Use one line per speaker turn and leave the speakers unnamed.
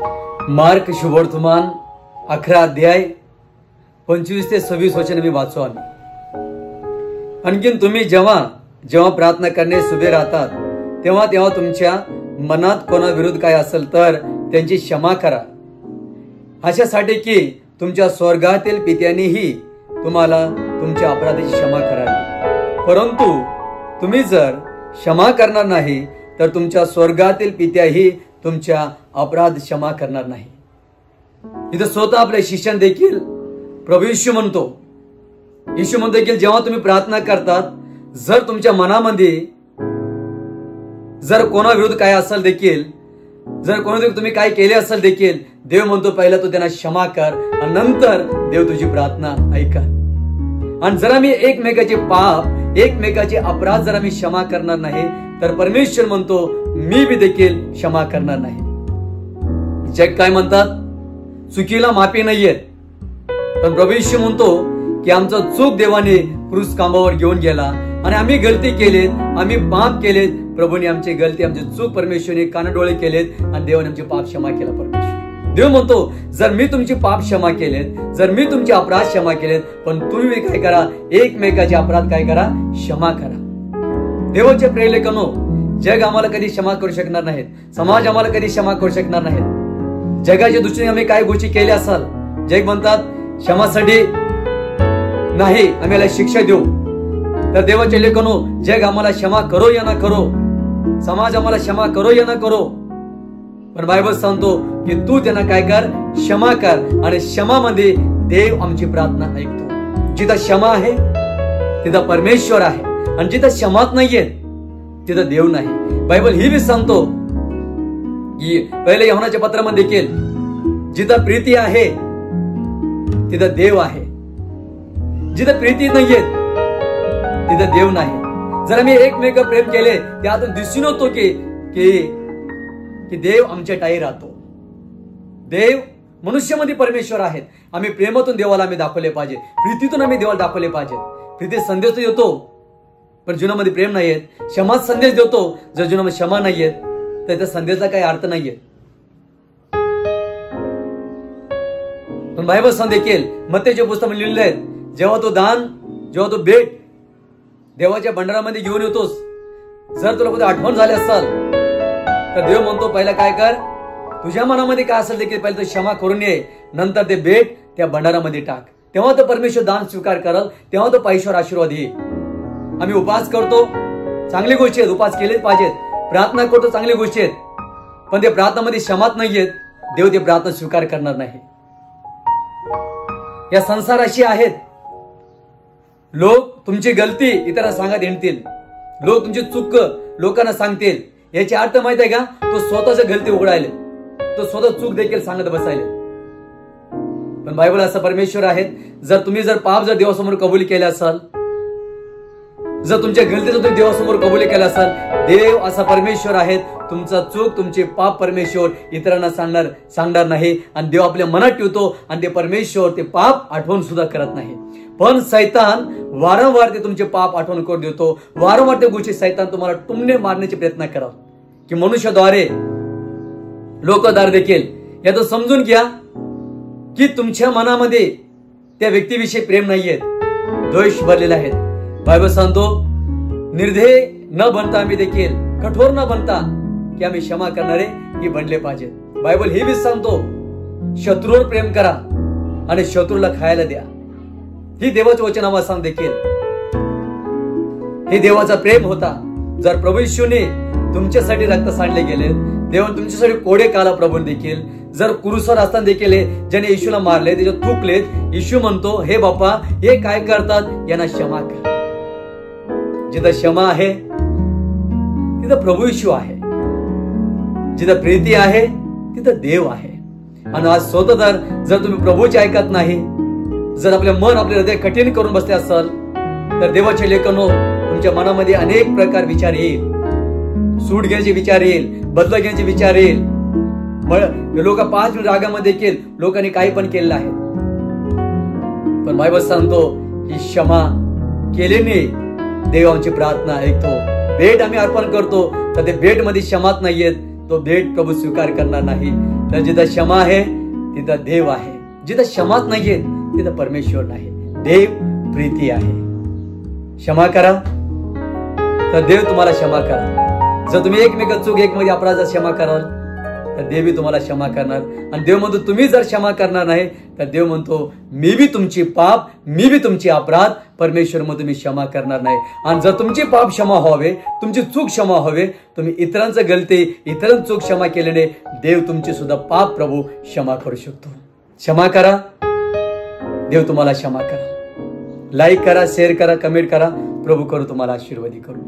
Mark शुभवर्तमान 11 अध्याय 25 ते 26 वचन मी वाचू आम्ही. आणखीन तुम्ही जेव्हा प्रार्थना करण्यास उभे राहतात तेव्हा तुमच्या मनात कोणाविरुद्ध काय असेल तर त्यांची क्षमा करा, अशासाठी की तुमच्या स्वर्गातील पित्यानेही तुम्हाला तुमच्या अपराधाची क्षमा करावी. परंतु तुम्ही जर क्षमा करणार नाही तर तुमच्या स्वर्गातील पित्याही तुमच्या अपराध क्षमा करणार नाही. इथं स्वतः आपले शिष्य देखील प्रभू येशू म्हणतो देखील जेव्हा तुम्ही प्रार्थना करतात, जर तुमच्या मनामध्ये जर कोणाविरुद्ध काय असेल देखील, जर कोणाविरुद्ध तुम्ही काय केले असेल देखील, देव म्हणतो पहिला तू त्यांना क्षमा कर आणि नंतर देव तुझी प्रार्थना ऐका. आणि जर आम्ही एकमेकाचे अपराध जर आम्ही क्षमा करणार नाही तर परमेश्वर म्हणतो मी बी देखील क्षमा करणार नाही. जग काय म्हणतात, चुकीला माफी नाहीये, पण प्रभू येशू म्हणतो की आमचं चूक देवाने क्रूस खांबावर घेऊन गेला आणि आम्ही गलती केलेत, आम्ही पाप केलेत. प्रभूने आमची गलती, आमची चूक परमेश्वरने कानडोळे केलेत आणि देवाने आमचे पाप क्षमा केला. परमेश्वर देव म्हणतो जर मी तुमची पाप क्षमा केलेत, जर मी तुमचे अपराध क्षमा केलेत, पण तुम्ही काय करा, एकमेकाचे अपराध काय करा, क्षमा करा. देवाचे प्रेलेखनो, जग आम्हाला कधी क्षमा करू शकणार नाहीत, समाज आम्हाला कधी क्षमा करू शकणार नाहीत. जगाच्या दृष्टीने आम्ही काय गोष्टी केल्या असाल, जग म्हणतात क्षमासाठी नाही आम्हाला शिक्षा देऊ, तर देवाचे लेखनो जग आम्हाला क्षमा करो या ना करो, समाज आम्हाला क्षमा करो या ना करो, पण बायबल सांगतो की तू त्यांना काय कर, क्षमा कर. आणि क्षमामध्ये देव आमची प्रार्थना ऐकतो. जिथं क्षमा आहे तिथं परमेश्वर आहे, आणि जिथं क्षमाच नाहीये तिथं देव नाही. बायबल ही बी सांगतो की पहिले योहानाच्या पत्रामध्ये देखील जिथं प्रीती आहे तिथं देव आहे, जिथं प्रीती नाहीये तिथं देव नाही. जर आम्ही एकमेक प्रेम केले त्यातून दिसून होतो की देव आमच्या ठाई राहतो. देव मनुष्यामध्ये परमेश्वर आहेत. आम्ही प्रेमातून देवाला आम्ही दाखवले पाहिजे, प्रीतीतून आम्ही देवाला दाखवले पाहिजे. प्रीती संदेश तो येतो पण जीवनामध्ये प्रेम नाहीये, क्षमा संदेश देतो, जर जीवनामध्ये क्षमा नाहीये तर त्या संदेशाचा काही अर्थ नाहीये. पण बायबल सांग देखील मत्तेच्या पुस्तकात लिहिलेलं आहे, जेव्हा तू भेट देवाच्या भंडारामध्ये घेऊन येतोस, जर तुला कधी आठवण झाली असेल तर देव म्हणतो पहिला काय कर, तुझ्या मनामध्ये काय असेल देखील पहिला तो क्षमा करून ये, नंतर ते भेट त्या भंडारामध्ये टाक. तेव्हा तो परमेश्वर दान स्वीकार करल, तेव्हा तो परमेश्वर आशीर्वाद येईल. आम्ही उपास करतो, चांगली गोष्टी आहेत, उपास केलेच पाहिजेत. प्रार्थना करतो, चांगली गोष्टी आहेत, पण ते प्रार्थनामध्ये क्षमाच नाहीयेत, देव ते प्रार्थना स्वीकार करणार नाही. या संसार अशी आहेत, लोक तुमची गलती इतरांना सांगत येतील, लोक तुमची चूक लोकांना सांगतील. याची अर्थ माहित आहे का, तो स्वतःच गलती उघडायले, तो स्वतः चूक देखील सांगत बसायले. पण बायबल असं परमेश्वर आहेत, जर तुम्ही पाप देवासमोर कबूल केले असाल, जर तुमच्या गलतीचं तुम्ही देवासमोर कबूल केलं असाल, देव असा परमेश्वर आहेत, तुमचा चूक तुमचे पाप परमेश्वर इतरांना सांगणार नाही. आणि देव आपल्या मनात ठेवतो आणि ते परमेश्वर ते पाप आठवण सुद्धा करत नाही. पण सैतान वारंवार ते तुमचे पाप आठवण करून देतो, वारंवार त्या गोष्टी सैतान तुम्हाला टुमणे मारण्याचे प्रयत्न करा, की मनुष्याद्वारे लोकद्वारे देखील. यात समजून घ्या की तुमच्या मनामध्ये त्या व्यक्तीविषयी प्रेम नाहीये, द्वेष भरलेला आहे. बायबल सांगतो निर्धय न बनता आम्ही देखील, कठोर न बनता की आम्ही क्षमा करणारे ही बनले पाहिजे. बायबल हे बी सांगतो शत्रूवर प्रेम करा आणि शत्रूला खायला द्या. ही देवाचं वचन आम्हाला सांग देखील. हे देवाचा प्रेम होता. जर प्रभू येशूने तुमच्यासाठी रक्त सांडले गेले, देवाने तुमच्यासाठी कोडे काला प्रभू देखील, जर क्रूसवर असताना देखील ज्याने येशूला मारले त्याच्यात थुकलेत, येशू म्हणतो हे बाप्पा हे काय करतात, यांना क्षमा कर. जिथं क्षमा आहे तिथं प्रभू येशू आहे, जिथं प्रीती आहे तिथं देव आहे. आणि आज स्वतः जर तुम्ही प्रभूचे ऐकत नाही, जर आपले मन आपले हृदय कठीण करून बसले असाल, तर देवाचे लेखनो तुमच्या मनामध्ये अनेक प्रकार विचार येईल. सूट घ्यायचे विचार येईल, बदला घ्यायचे विचार येईल. लोक 5 मिनिट रागामध्ये देखील लोकांनी काही पण केलेलं आहे. पण बायबल सांगतो की क्षमा केल्याने देव आमची प्रार्थना ऐकतो. भेट आम्ही अर्पण करतो तर ते भेट मध्ये क्षमाच नाहीयेत, तो भेट प्रभू स्वीकार करणार नाही. तर जिथं क्षमा आहे तिथं देव आहे, जिथं क्षमाच नाहीये तिथं परमेश्वर नाही. देव प्रीती आहे. क्षमा करा तर देव तुम्हाला क्षमा करा. जर तुम्ही एकमेकात चूक एकमेकांच्या अपराधात क्षमा कराल तर देवही तुम्हाला क्षमा करणार. आणि देव म्हणतो तुम्ही जर क्षमा करणार नाही तर देव म्हणतो मी बी तुमची पाप, मी बी तुमची अपराध परमेश्वर म्हणतो मी क्षमा करणार नाही. आणि जर तुमची पाप क्षमा व्हावे, तुमची चूक क्षमा व्हावे, तुम्ही इतरांचं गलती इतरांची चूक क्षमा केल्याने देव तुमची सुद्धा पाप प्रभू क्षमा करू शकतो. क्षमा करा, देव तुम्हाला क्षमा करा. लाईक करा, शेअर करा, कमेंट करा. प्रभू करू तुम्हाला आशीर्वादी करू.